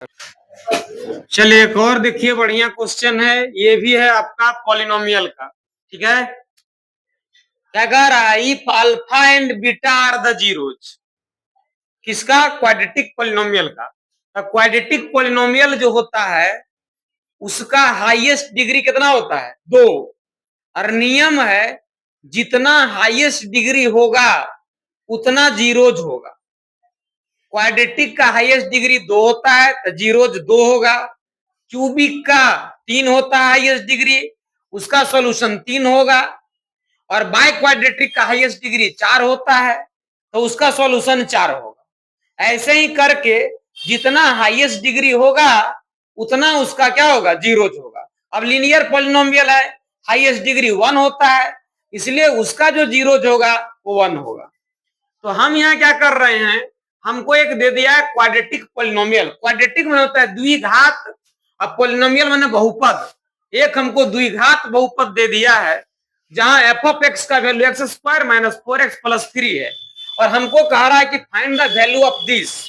चलिए एक और देखिए, बढ़िया क्वेश्चन है। ये भी है आपका पॉलिनोमियल का। ठीक है, क्या कह रहा है? If alpha and beta are the zeros. किसका? क्वाड्रेटिक पॉलिनोमियल का। तो क्वाड्रेटिक पॉलिनोमियल जो होता है उसका हाईएस्ट डिग्री कितना होता है? 2। और नियम है जितना हाईएस्ट डिग्री होगा उतना जीरोज होगा। क्वाड्रेटिक का हाईएस्ट डिग्री 2 होता है तो जीरोज 2 होगा। क्यूबिक का 3 होता है हाईएस्ट डिग्री, उसका सॉल्यूशन 3 होगा। और बाय क्वाड्रेटिक का हाईएस्ट डिग्री 4 होता है तो उसका सॉल्यूशन 4 होगा। ऐसे ही करके जितना हाईएस्ट डिग्री होगा उतना उसका क्या होगा? जीरोज होगा। अब लीनियर पॉलिनोमियल है, हाईएस्ट डिग्री 1 होता है, इसलिए उसका जो जीरोज होगा वो 1 होगा। तो हम यहाँ क्या कर रहे हैं, हमको एक दे दिया है क्वाड्रेटिक पॉलिनोमियल। क्वाड्रेटिक में होता है द्विघात, अब पॉलिनोमियल माने बहुपद। एक हमको द्विघात बहुपद दे दिया है जहां एफ ऑफ एक्स का value x square minus 4x plus 3 है, और हमको कह रहा है कि find the value of this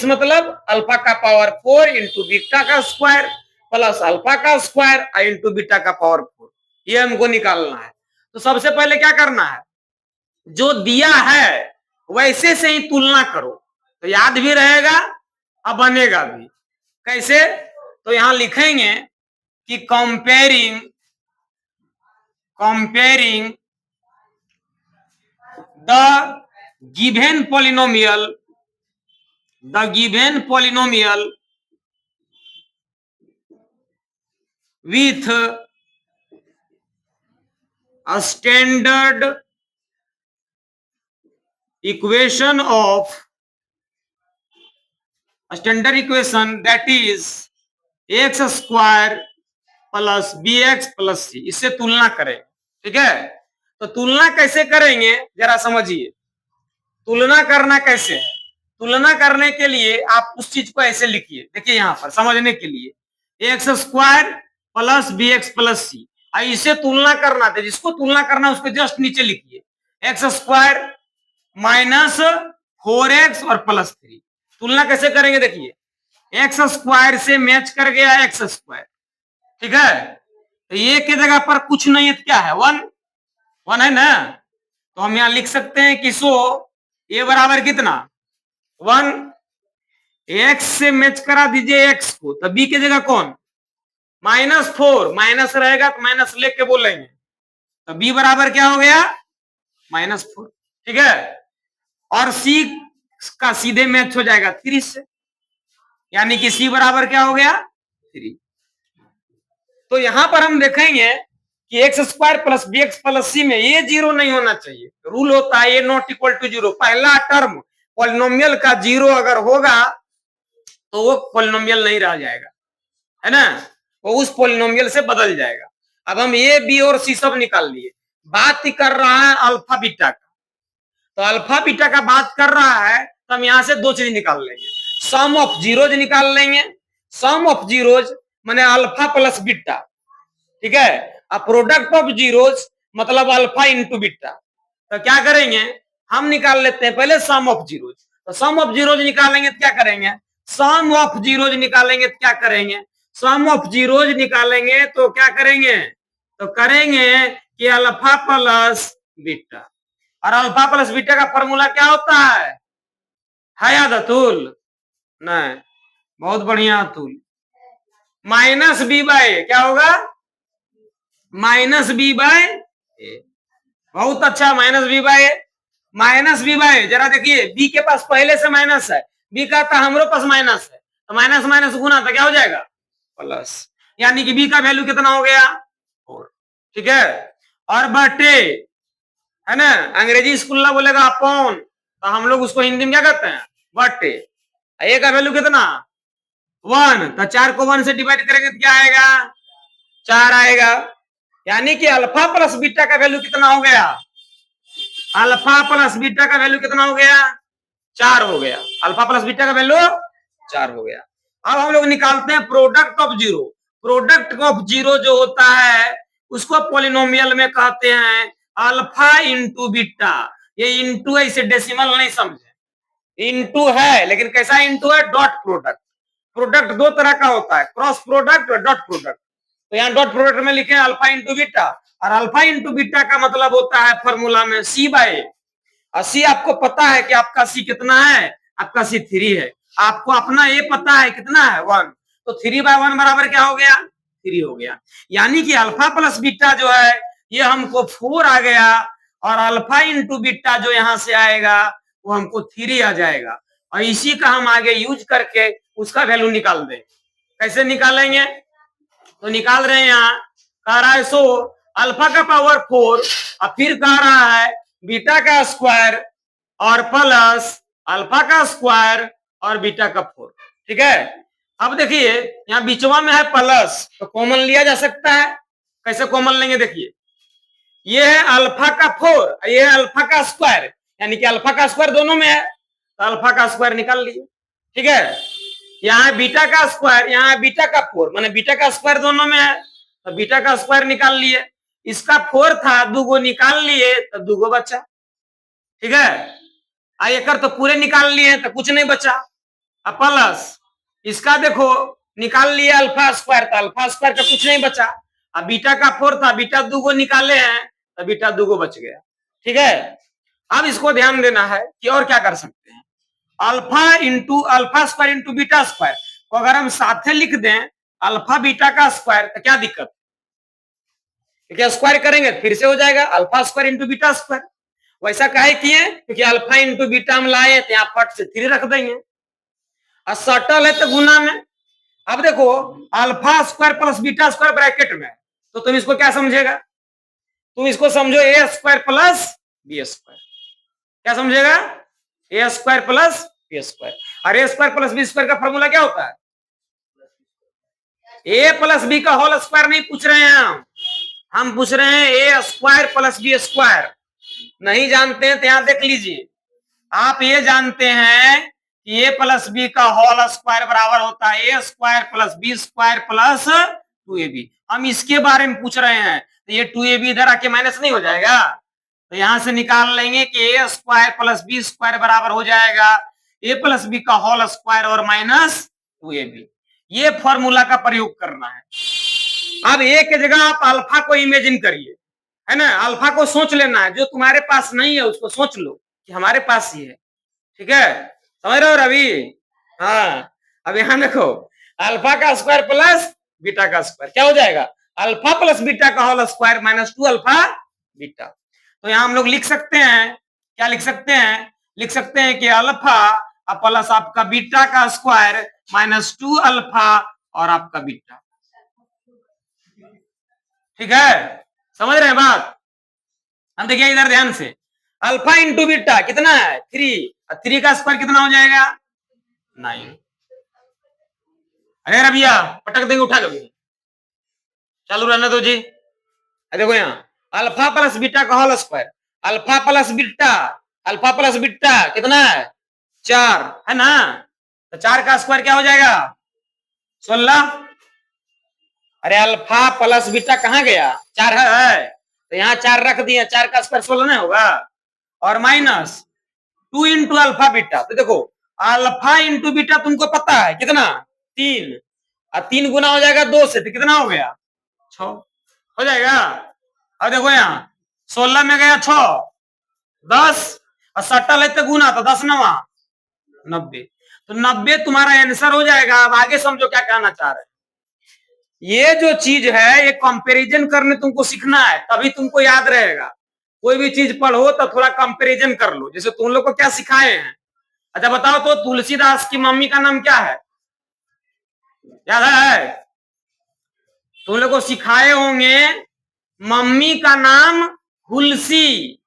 मतलब अल्फा का पावर 4 इंटू बीटा का स्क्वायर प्लस अल्फा का स्क्वायर इंटू बीटा का पावर 4। ये हमको निकालना है। तो सबसे पहले क्या करना है, जो दिया है वैसे से ही तुलना करो तो याद भी रहेगा और बनेगा भी। कैसे? तो यहां लिखेंगे कि comparing the given polynomial with a standard equation that is x square plus bx plus c। इससे तुलना करें। ठीक है, तो तुलना कैसे करेंगे जरा समझिए। तुलना करना कैसे है? तुलना करने के लिए आप उस चीज को ऐसे लिखिए, देखिए यहां पर समझने के लिए x square plus b x plus c. इसे तुलना करना था, जिसको तुलना करना उसको जस्ट नीचे लिखिए एक्स स्क्वायर माइनस 4x और प्लस 3। तुलना कैसे करेंगे? देखिए एक्स स्क्वायर से मैच कर गया एक्स स्क्वायर। ठीक है, तो ये के जगह पर कुछ नहीं है तो क्या है? 1 है ना। तो हम यहां लिख सकते हैं कि सो ए बराबर कितना? 1। एक्स से मैच करा दीजिए एक्स को, तो बी की जगह कौन? -4। माइनस रहेगा तो माइनस लेके बोलेंगे, तो बी बराबर क्या हो गया? -4। ठीक है, और सी का सीधे मैच हो जाएगा 3 से, यानी कि सी बराबर क्या हो गया? 3। तो यहां पर हम देखेंगे कि x square plus b x plus c में ये जीरो नहीं होना चाहिए। रूल होता है ये नॉट इक्वल टू जीरो। पहला टर्म पॉलिनोमियल का जीरो अगर होगा तो वो पॉलिनोमियल नहीं रह जाएगा, है ना, वो उस पॉलिनोमियल से बदल जाएगा। अब हम ए बी और सी सब निकाल लिए। बात ही कर रहा है अल्फा बीटा का, तो अल्फा बीटा का बात कर रहा है तो हम यहां से दो चीज निकाल लेंगे। सम ऑफ जीरोज निकाल लेंगे। सम ऑफ जीरोज माने अल्फा प्लस बीटा। ठीक है, अब प्रोडक्ट ऑफ जीरोज मतलब अल्फा इंटू बीटा। तो क्या करेंगे, हम निकाल लेते हैं पहले सम ऑफ जीरोज। तो सम ऑफ जीरोज निकालेंगे तो क्या करेंगे? सम ऑफ जीरोज निकालेंगे तो क्या करेंगे? सम ऑफ जीरोज निकालेंगे तो क्या करेंगे? तो करेंगे कि अल्फा प्लस बीटा। और अल्फा प्लस बीटा का फॉर्मूला क्या होता है याद अतुल? नहीं, बहुत बढ़िया अतुल। माइनस बी बाय क्या होगा? माइनस बी बाय ए। बहुत अच्छा, माइनस बी बाय जरा देखिए, बी के पास पहले से माइनस है, बी का था हमरो पास माइनस है, तो माइनस माइनस गुना तो क्या हो जाएगा? प्लस, यानी कि बी का वैल्यू कितना हो गया? 4। ठीक है, और बटे, है ना, अंग्रेजी स्कूल ना बोलेगा अपॉन, तो हम लोग उसको हिंदी में क्या कहते हैं? बटे। ए का वैल्यू कितना? 1, तो 4 को 1 से डिवाइड करेंगे तो क्या आएगा? 4 आएगा। यानी कि अल्फा प्लस बीटा का वैल्यू कितना हो गया? अल्फा प्लस बीटा का वैल्यू कितना हो गया? 4 हो गया। अल्फा प्लस बीटा का वैल्यू 4 हो गया। अब हम लोग निकालते हैं product of zero. Product of zero जो होता है उसको पॉलिनोमियल में कहते हैं अल्फा इंटू बीटा। ये इंटू है, इसे डेसिमल नहीं समझे, इंटू है, लेकिन कैसा इंटू है? Dot product. प्रोडक्ट दो तरह का होता है, क्रॉस प्रोडक्ट और डॉट प्रोडक्ट। तो यहाँ डॉट प्रोडक्ट में लिखे अल्फा इंटू बीटा, और अल्फा इंटू बीटा का मतलब होता है फॉर्मूला में सी बाय ए। और सी आपको पता है कि आपका सी कितना है, आपका सी 3 है। आपको अपना ए पता है कितना है 1, तो 3/1 बराबर क्या हो गया 3 हो गया। यानी कि अल्फा प्लस बीटा जो है ये हमको 4 आ गया, और अल्फा इंटू बीटा जो यहां से आएगा वो हमको 3 आ जाएगा। और इसी का हम आगे यूज करके उसका वैल्यू निकाल दें। कैसे निकालेंगे, तो निकाल रहे हैं यहाँ, कह रहा है सो अल्फा का पावर 4 और फिर कह रहा है बीटा का स्क्वायर और प्लस अल्फा का स्क्वायर और बीटा का 4। ठीक है, अब देखिए यहाँ बीचवा में है प्लस, तो कॉमन लिया जा सकता है। कैसे कॉमन लेंगे, देखिए ये है अल्फा का 4, ये है अल्फा का स्क्वायर, यानी कि अल्फा का स्क्वायर दोनों में है, तो अल्फा का स्क्वायर निकाल लिए। ठीक है, यहाँ बीटा का स्क्वायर, यहाँ बीटा का 4, माने बीटा का स्क्वायर दोनों में है, तो बीटा का स्क्वायर निकाल लिए। इसका 4 था, 2 गो निकाल लिए तो 2 गो बचा। ठीक है, आयकर तो पूरे निकाल लिए तो कुछ नहीं बचा। अब प्लस इसका देखो निकाल लिए अल्फा स्क्वायर, तो अल्फा स्क्वायर का कुछ नहीं बचा। अब बीटा का 4 था, बीटा 2 गो निकाले हैं तो बीटा 2 गो बच गया। ठीक है, अब इसको ध्यान देना है कि और क्या कर सकते हैं, alpha square into beta square को अगर हम साथे लिख दें अल्फा बीटा का स्क्वायर, तो क्या दिक्कत, क्या स्क्वायर करेंगे फिर से हो जाएगा alpha square into beta square. वैसा काहे किए, क्योंकि अल्फा इंटू बीटा हम लाए तो यहाँ फट से 3 रख देंगे, और सटल है तो गुना में। अब देखो alpha square plus beta square bracket में, तो तुम इसको क्या समझेगा, तुम इसको समझो ए स्क्वायर प्लस बी स्क्वायर। क्या समझेगा, ए स्क्वायर प्लस बी स्क्वायर। और ए स्क्वायर प्लस बी स्क्वायर का फॉर्मूला क्या होता है, ए प्लस बी का होल स्क्वायर नहीं पूछ रहे हैं हम पूछ रहे हैं ए स्क्वायर प्लस बी स्क्वायर। नहीं जानते हैं तो यहां देख लीजिए, आप ये जानते हैं कि ए प्लस बी का होल स्क्वायर बराबर होता है a square plus b square plus 2ab। हम इसके बारे में पूछ रहे हैं, तो ये 2ab इधर आके माइनस नहीं हो जाएगा, तो यहां से निकाल लेंगे कि ए स्क्वायर प्लस बी स्क्वायर बराबर हो जाएगा ए प्लस बी का होल स्क्वायर और माइनस 2ab। ये फॉर्मूला का प्रयोग करना है। अब ए के जगह आप अल्फा को इमेजिन करिए, है ना, अल्फा को सोच लेना है, जो तुम्हारे पास नहीं है उसको सोच लो कि हमारे पास ही है। ठीक है, समझ रहे हो रवि, हाँ। अब यहाँ देखो अल्फा का स्क्वायर प्लस बीटा का स्क्वायर क्या हो जाएगा, अल्फा प्लस बीटा का whole square minus 2 alpha beta. तो यहाँ हम लोग लिख सकते हैं, क्या लिख सकते हैं, लिख सकते हैं कि अल्फा प्लस आपका बीटा का स्क्वायर माइनस 2 अल्फा और आपका बीटा। ठीक है, समझ रहे हैं बात। हम देखिए इधर ध्यान से, अल्फा इंटू बीटा कितना है 3, 3 का स्क्वायर कितना हो जाएगा 9। अरे रबिया पटक देंगे, उठा लो, चालू रहने दो जी। देखो यहाँ अल्फा प्लस बीटा का whole square, alpha plus beta कितना है 4, है ना, तो 4 का स्क्वायर क्या हो जाएगा 16। अरे अल्फा प्लस बीटा कहाँ गया, 4 है, तो यहाँ 4 रख दिए, 4 का स्क्वायर 16 नहीं होगा, और माइनस 2 इंटू अल्फा बीटा। तो देखो अल्फा इंटू बीटा तुमको पता है कितना 3, और 3 गुना हो जाएगा 2 से, तो कितना हो गया 6 हो जाएगा। अब देखो यहाँ 16 में गया 6, 10 और सटल है तो गुना, तो 10 9 90, तो 90 तुम्हारा आंसर हो जाएगा। अब आगे समझो क्या कहना चाह रहे हैं। ये जो चीज है ये कंपैरिजन करने तुमको सीखना है, तभी तुमको याद रहेगा। कोई भी चीज पढ़ो तो थोड़ा कंपैरिजन कर लो। जैसे तुम लोग को क्या सिखाए हैं, अच्छा बताओ तो तुलसीदास की मम्मी का नाम क्या है, याद है, तुम लोग को सिखाए होंगे मम्मी का नाम हुलसी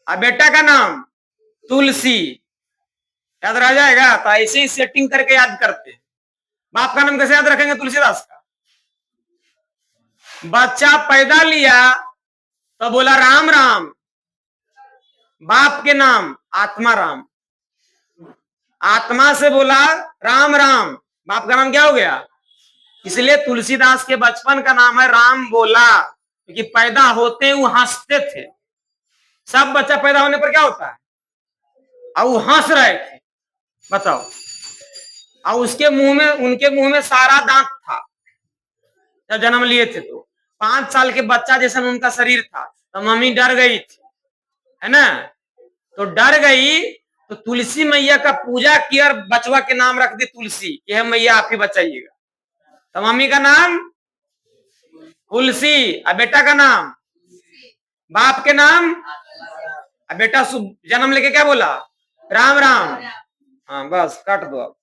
और बेटा का नाम तुलसी, याद रह जाएगा। तो ऐसे ही सेटिंग करके याद करते हैं। बाप का नाम कैसे याद रखेंगे, तुलसीदास का। बच्चा पैदा लिया तो बोला राम राम, बाप के नाम आत्मा राम, आत्मा से बोला राम राम, बाप का नाम क्या हो गया। इसलिए तुलसीदास के बचपन का नाम है राम बोला, क्योंकि पैदा होते ही वो हंसते थे। सब बच्चा पैदा होने पर क्या होता है, अब वो हंस रहे थे। बताओ और उसके मुंह में, उनके मुंह में सारा दांत था जब जन्म लिए थे। तो 5 साल के बच्चा जैसा उनका शरीर था। तो मम्मी डर गई थी, है ना। तो डर गई तो तुलसी मैया का पूजा किया और बचवा के नाम रख दी तुलसी, यह मैया आप ही बचाइएगा। तो मम्मी का नाम तुलसी, और बेटा का नाम, बाप के नाम, और बेटा जन्म लेके क्या बोला, राम राम। हाँ बस काट दो आप।